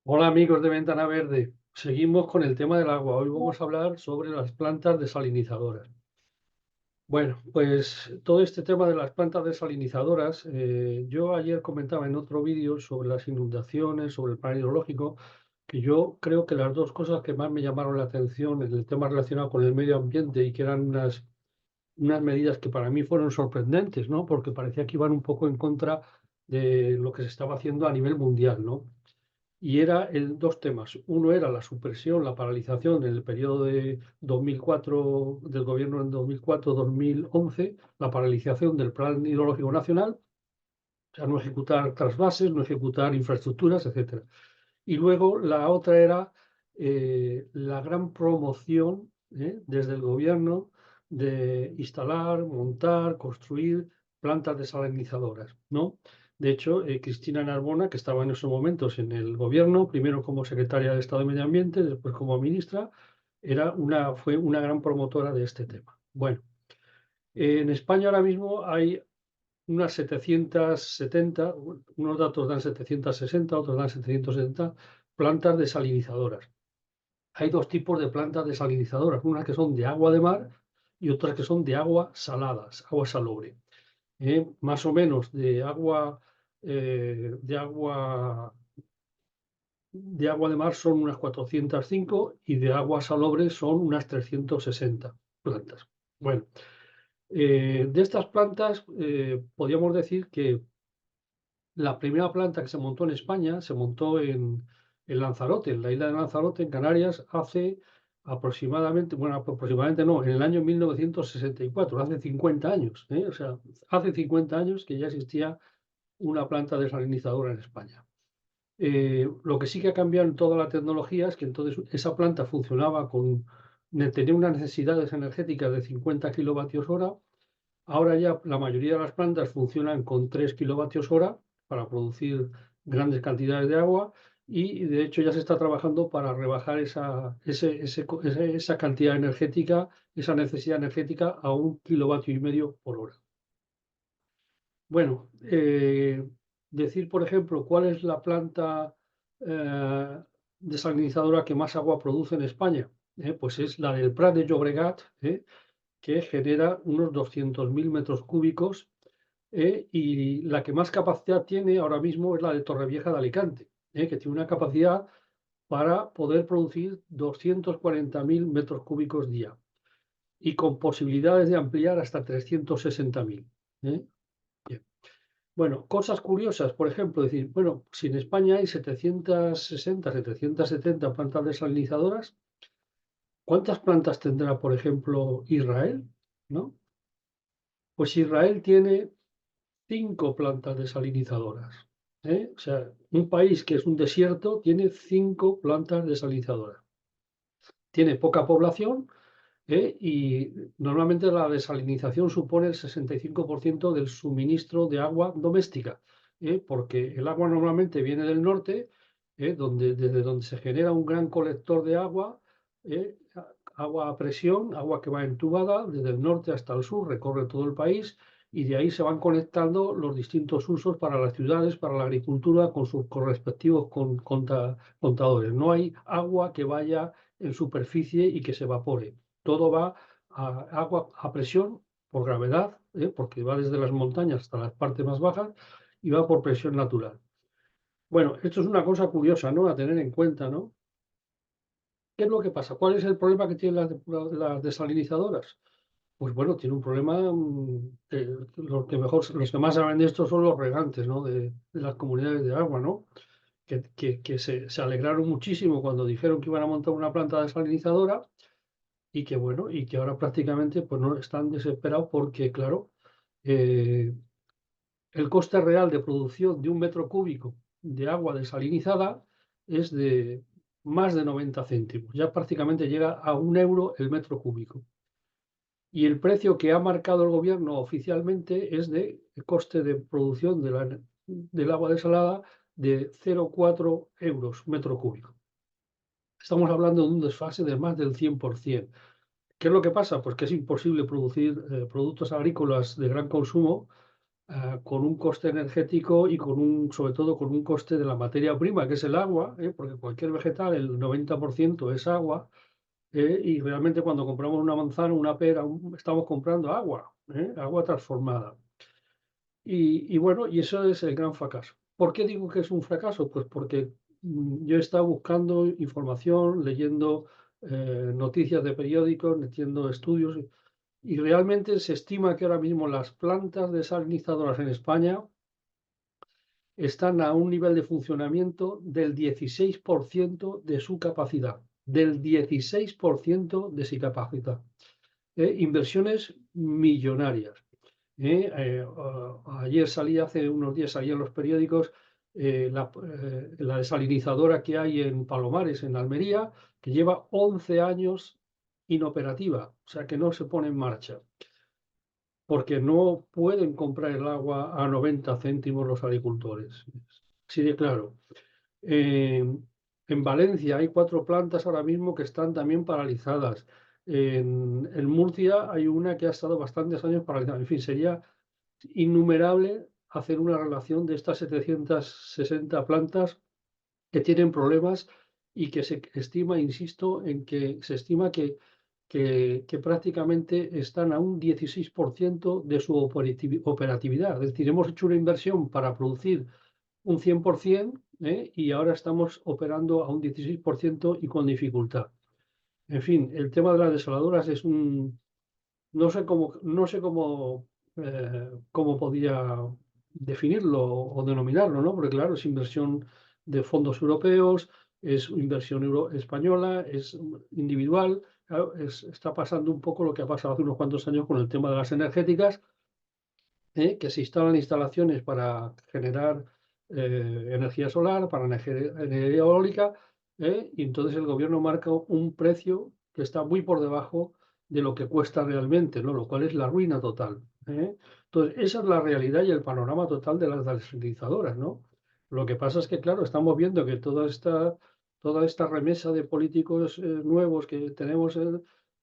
Hola amigos de Ventana Verde, seguimos con el tema del agua. Hoy vamos a hablar sobre las plantas desalinizadoras. Bueno, pues todo este tema de las plantas desalinizadoras, yo ayer comentaba en otro vídeo sobre las inundaciones, sobre el plan hidrológico, que yo creo que las dos cosas que más me llamaron la atención en el tema relacionado con el medio ambiente y que eran unas medidas que para mí fueron sorprendentes, ¿no? Porque parecía que iban un poco en contra de lo que se estaba haciendo a nivel mundial, ¿no? Y era dos temas. Uno era la supresión, la paralización en el periodo de 2004, del gobierno en 2004-2011, la paralización del Plan Hidrológico Nacional, o sea, no ejecutar trasvases, no ejecutar infraestructuras, etcétera. Y luego la otra era la gran promoción desde el gobierno de instalar, montar, construir plantas desalinizadoras, ¿no? De hecho, Cristina Narbona, que estaba en esos momentos en el gobierno, primero como secretaria de Estado de Medio Ambiente, después como ministra, fue una gran promotora de este tema. Bueno, en España ahora mismo hay unas 770, unos datos dan 760, otros dan 770 plantas desalinizadoras. Hay dos tipos de plantas desalinizadoras, unas que son de agua de mar y otras que son de agua saladas, agua salobre. Más o menos de agua de mar son unas 405 y de agua salobre son unas 360 plantas. Bueno, de estas plantas podríamos decir que la primera planta que se montó en España se montó en Lanzarote, en la isla de Lanzarote, en Canarias, hace aproximadamente, bueno, aproximadamente no, en el año 1964, hace 50 años, ¿eh? O sea, hace 50 años que ya existía una planta desalinizadora en España. Lo que sí que ha cambiado en toda la tecnología es que entonces esa planta funcionaba tenía unas necesidades energéticas de 50 kilovatios hora. Ahora ya la mayoría de las plantas funcionan con 3 kilovatios hora para producir grandes cantidades de agua y de hecho ya se está trabajando para rebajar esa cantidad energética, esa necesidad energética a 1,5 kilovatios por hora. Bueno, decir por ejemplo cuál es la planta eh, desalinizadora que más agua produce en España, pues es la del Prat de Llobregat, que genera unos 200.000 metros cúbicos y la que más capacidad tiene ahora mismo es la de Torrevieja de Alicante, que tiene una capacidad para poder producir 240.000 metros cúbicos día y con posibilidades de ampliar hasta 360.000. ¿eh? Bien. Bueno, cosas curiosas, por ejemplo, decir, bueno, si en España hay 760, 770 plantas desalinizadoras, ¿cuántas plantas tendrá, por ejemplo, Israel? ¿No? Pues Israel tiene 5 plantas desalinizadoras. O sea, un país que es un desierto tiene 5 plantas desalinizadoras. Tiene poca población y normalmente la desalinización supone el 65% del suministro de agua doméstica, porque el agua normalmente viene del norte, desde donde se genera un gran colector de agua, agua a presión, agua que va entubada desde el norte hasta el sur, recorre todo el país y de ahí se van conectando los distintos usos para las ciudades, para la agricultura, con sus correspectivos contadores. No hay agua que vaya en superficie y que se evapore. Todo va a agua a presión por gravedad, porque va desde las montañas hasta las partes más bajas y va por presión natural. Bueno, esto es una cosa curiosa, ¿no? A tener en cuenta, ¿no? ¿Qué es lo que pasa? ¿Cuál es el problema que tienen las desalinizadoras? Pues bueno, tiene un problema, los que más saben de esto son los regantes, ¿no? De las comunidades de agua, ¿no? Que se alegraron muchísimo cuando dijeron que iban a montar una planta desalinizadora y que bueno, y que ahora prácticamente pues no están desesperados porque, claro, eh, el coste real de producción de un metro cúbico de agua desalinizada es de más de 90 céntimos. Ya prácticamente llega a 1 euro el metro cúbico. Y el precio que ha marcado el gobierno oficialmente es de coste de producción del agua desalada de 0,4 euros metro cúbico. Estamos hablando de un desfase de más del 100%. ¿Qué es lo que pasa? Pues que es imposible producir productos agrícolas de gran consumo con un coste energético y sobre todo con un coste de la materia prima, que es el agua, porque cualquier vegetal, el 90% es agua, y realmente cuando compramos una manzana, una pera, estamos comprando agua, agua transformada. Y bueno, y eso es el gran fracaso. ¿Por qué digo que es un fracaso? Pues porque yo he estado buscando información, leyendo noticias de periódicos, leyendo estudios, y realmente se estima que ahora mismo las plantas desalinizadoras en España están a un nivel de funcionamiento del 16% de su capacidad, del 16% de su capacidad. Inversiones millonarias. Ayer hace unos días salía en los periódicos la desalinizadora que hay en Palomares, en Almería, que lleva 11 años inoperativa, o sea que no se pone en marcha, porque no pueden comprar el agua a 90 céntimos los agricultores. Así de claro. Eh, en Valencia hay 4 plantas ahora mismo que están también paralizadas. En Murcia hay una que ha estado bastantes años paralizada. En fin, sería innumerable hacer una relación de estas 760 plantas que tienen problemas y que se estima, insisto, en que se estima que prácticamente están a un 16% de su operatividad. Es decir, hemos hecho una inversión para producir un 100%, y ahora estamos operando a un 16% y con dificultad. En fin, el tema de las desaladoras es un, no sé cómo podía definirlo o denominarlo, ¿no? Porque claro, es inversión de fondos europeos, es inversión española, es individual. Claro, está pasando un poco lo que ha pasado hace unos cuantos años con el tema de las energéticas, que se instalan instalaciones para generar energía solar, para energía eólica, y entonces el gobierno marca un precio que está muy por debajo de lo que cuesta realmente, ¿no? Lo cual es la ruina total. Entonces, esa es la realidad y el panorama total de las desalinizadoras, ¿no? Lo que pasa es que, claro, estamos viendo que toda esta remesa de políticos nuevos que tenemos,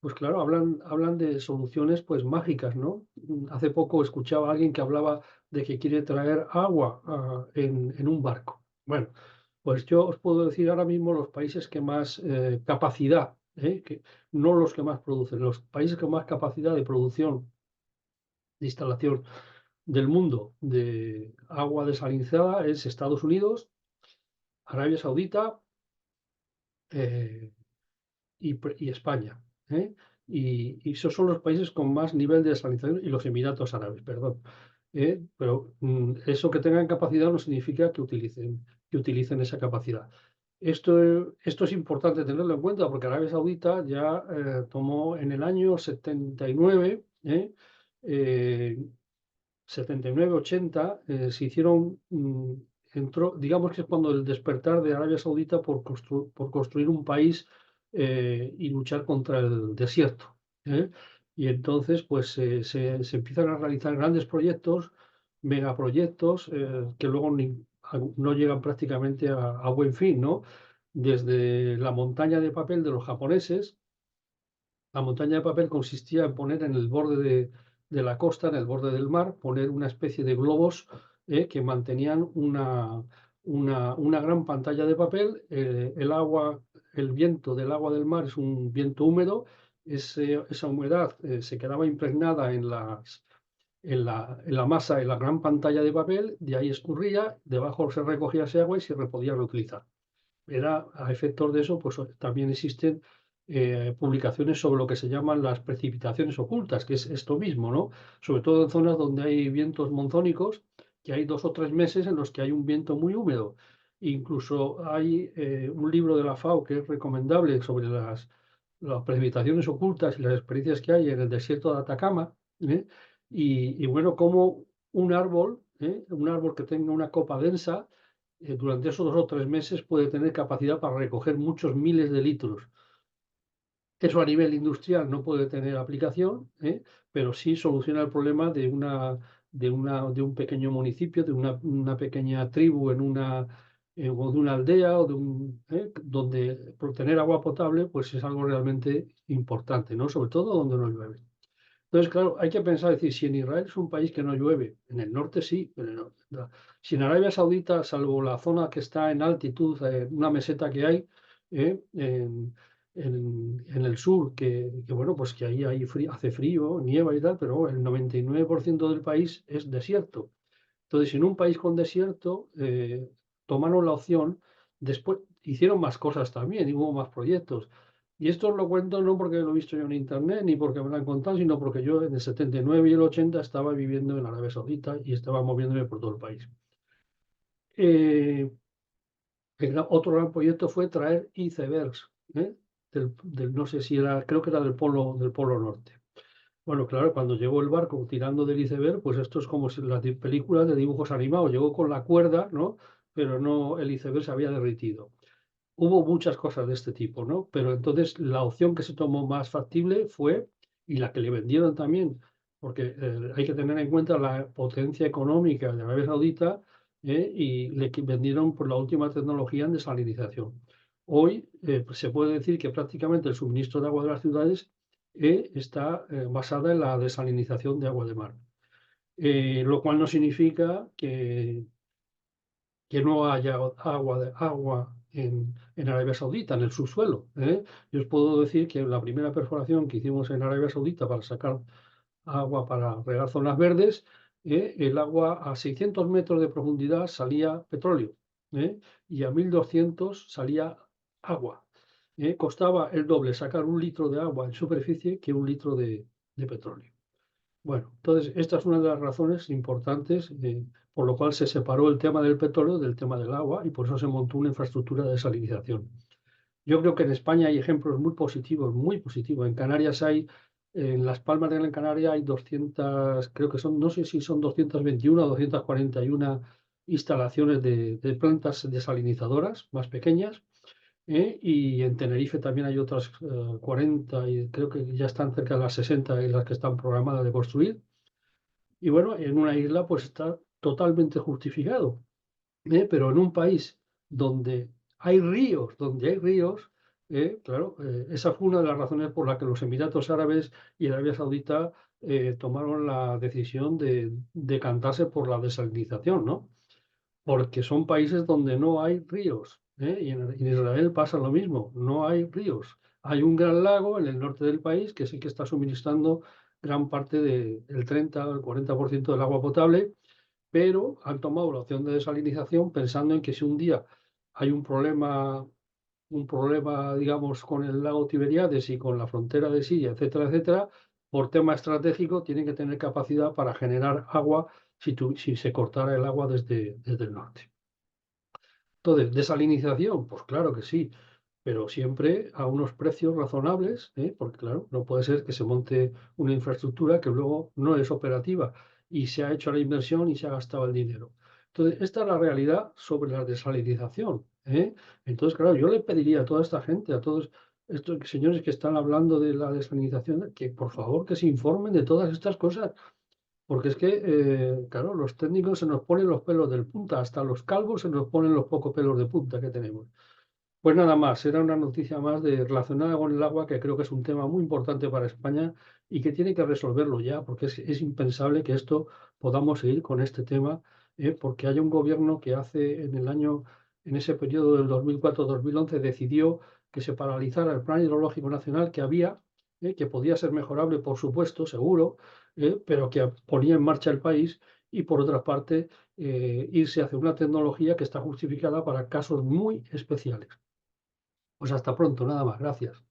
pues claro, hablan de soluciones pues mágicas, ¿no? Hace poco escuchaba a alguien que hablaba de que quiere traer agua en un barco. Bueno, pues yo os puedo decir ahora mismo los países que más capacidad, no los que más producen, los países con más capacidad de producción, de instalación del mundo de agua desalinizada es Estados Unidos, Arabia Saudita, eh, y España. ¿eh? Y esos son los países con más nivel de desalinización y los Emiratos Árabes, perdón. Pero eso que tengan capacidad no significa que utilicen esa capacidad. Esto es importante tenerlo en cuenta porque Arabia Saudita ya tomó en el año 79, 79-80, se hicieron, digamos que es cuando el despertar de Arabia Saudita por construir un país y luchar contra el desierto. ¿eh? Y entonces, pues se empiezan a realizar grandes proyectos, megaproyectos, que luego no llegan prácticamente a buen fin, ¿no? Desde la montaña de papel de los japoneses. La montaña de papel consistía en poner en el borde de la costa, en el borde del mar, poner una especie de globos que mantenían una gran pantalla de papel. El viento del agua del mar es un viento húmedo. Esa humedad se quedaba impregnada en la masa, en la gran pantalla de papel, de ahí escurría, debajo se recogía ese agua y se podía reutilizar. A efectos de eso, pues también existen publicaciones sobre lo que se llaman las precipitaciones ocultas, que es esto mismo, ¿no? Sobre todo en zonas donde hay vientos monzónicos, que hay 2 o 3 meses en los que hay un viento muy húmedo. Incluso hay un libro de la FAO que es recomendable sobre las precipitaciones ocultas y las experiencias que hay en el desierto de Atacama, ¿eh? Y bueno, como un árbol que tenga una copa densa, durante esos 2 o 3 meses puede tener capacidad para recoger muchos miles de litros. Eso a nivel industrial no puede tener aplicación, pero sí soluciona el problema de un pequeño municipio, de una pequeña tribu o de una aldea, donde por tener agua potable pues es algo realmente importante, ¿no? Sobre todo donde no llueve. Entonces, claro, hay que pensar, decir, si en Israel es un país que no llueve, en el norte sí, pero si en Arabia Saudita, salvo la zona que está en altitud, una meseta que hay, en el sur, bueno, pues que ahí hace frío, nieva y tal, pero el 99% del país es desierto. Entonces, en un país con desierto, tomaron la opción, después hicieron más cosas también, y hubo más proyectos. Y esto os lo cuento no porque lo he visto yo en internet, ni porque me lo han contado, sino porque yo en el 79 y el 80 estaba viviendo en Arabia Saudita y estaba moviéndome por todo el país. Eh, Otro gran proyecto fue traer icebergs, no sé si era, creo que era del polo norte. Bueno, claro, cuando llegó el barco tirando del iceberg, pues esto es como si las películas de dibujos animados, llegó con la cuerda, ¿no? Pero no, el iceberg se había derretido. Hubo muchas cosas de este tipo, ¿no? Pero entonces la opción que se tomó más factible fue, y la que le vendieron también, porque hay que tener en cuenta la potencia económica de Arabia Saudita, y vendieron por la última tecnología en desalinización. Hoy pues se puede decir que prácticamente el suministro de agua de las ciudades está basada en la desalinización de agua de mar. Lo cual no significa que no haya agua en Arabia Saudita, en el subsuelo. Yo os puedo decir que la primera perforación que hicimos en Arabia Saudita para sacar agua para regar zonas verdes, el agua a 600 metros de profundidad salía petróleo, y a 1200 salía agua. Costaba el doble sacar un litro de agua en superficie que un litro de petróleo. Bueno, entonces esta es una de las razones importantes por lo cual se separó el tema del petróleo del tema del agua y por eso se montó una infraestructura de desalinización. Yo creo que en España hay ejemplos muy positivos, muy positivos. En Canarias en Las Palmas de Gran Canaria hay 200, creo que son, no sé si son 221 o 241 instalaciones de plantas desalinizadoras más pequeñas. Y en Tenerife también hay otras 40 y creo que ya están cerca de las 60 en las que están programadas de construir. Y bueno, en una isla pues está totalmente justificado, pero en un país donde hay ríos, claro, esa fue una de las razones por las que los Emiratos Árabes y Arabia Saudita tomaron la decisión de decantarse por la desalinización, ¿no? Porque son países donde no hay ríos, y en Israel pasa lo mismo, no hay ríos. Hay un gran lago en el norte del país que sí que está suministrando gran parte del 30 al 40% del agua potable, pero han tomado la opción de desalinización pensando en que si un día hay un problema, digamos, con el lago Tiberíades y con la frontera de Siria, etcétera, etcétera, por tema estratégico tienen que tener capacidad para generar agua si se cortara el agua desde el norte. Entonces, desalinización, pues claro que sí, pero siempre a unos precios razonables, porque claro, no puede ser que se monte una infraestructura que luego no es operativa y se ha hecho la inversión y se ha gastado el dinero. Entonces, esta es la realidad sobre la desalinización. Entonces, claro, yo le pediría a toda esta gente, a todos estos señores que están hablando de la desalinización, que por favor que se informen de todas estas cosas, porque es que, claro, los técnicos se nos ponen los pelos del punta, hasta los calvos se nos ponen los pocos pelos de punta que tenemos. Pues nada más, era una noticia más relacionada con el agua que creo que es un tema muy importante para España y que tiene que resolverlo ya, porque es impensable que esto podamos seguir con este tema, porque hay un gobierno que en ese periodo del 2004-2011, decidió que se paralizara el Plan Hidrológico Nacional que había, que podía ser mejorable, por supuesto, seguro, pero que ponía en marcha el país y, por otra parte, irse hacia una tecnología que está justificada para casos muy especiales. Pues hasta pronto, nada más. Gracias.